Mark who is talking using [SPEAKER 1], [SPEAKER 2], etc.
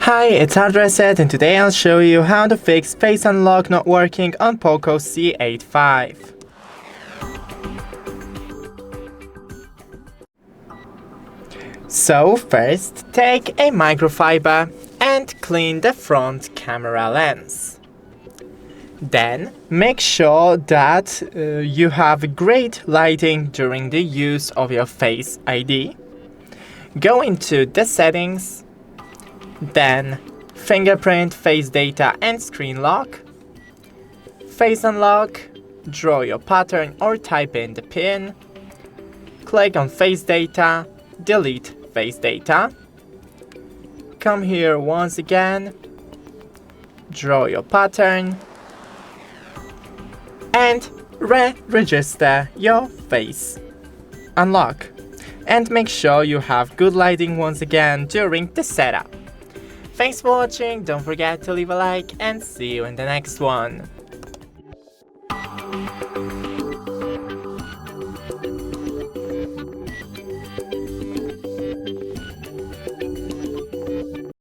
[SPEAKER 1] Hi, it's HardReset and today I'll show you how to fix Face Unlock not working on POCO C85. So first, take a microfiber and clean the front camera lens. Then make sure that you have great lighting during the use of your Face ID. Go into the settings, then fingerprint, face data and screen lock. Face unlock, draw your pattern or type in the pin. Click on face data, delete face data. Come here once again, draw your pattern and re-register your face unlock. And make sure you have good lighting once again during the setup. Thanks for watching, don't forget to leave a like and see you in the next one.